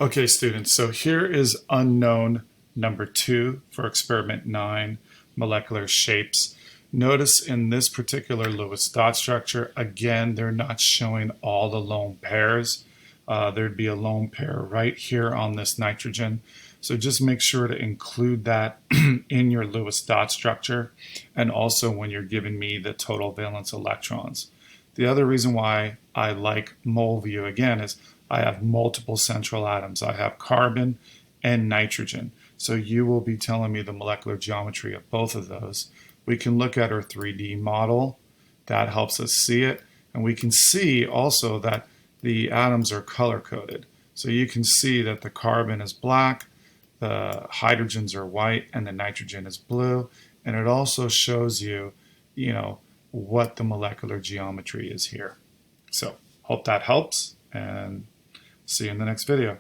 Okay, students, so here is unknown number 2 for experiment 9, molecular shapes. Notice in this particular Lewis dot structure, again, they're not showing all the lone pairs. There'd be a lone pair right here on this nitrogen. So just make sure to include that in your Lewis dot structure and also when you're giving me the total valence electrons. The other reason why I like mole view again is I have multiple central atoms. I have carbon and nitrogen. So you will be telling me the molecular geometry of both of those. We can look at our 3D model. That helps us see it. And we can see also that the atoms are color coded. So you can see that the carbon is black, the hydrogens are white, and the nitrogen is blue. And it also shows you, what the molecular geometry is here. So hope that helps, and see you in the next video.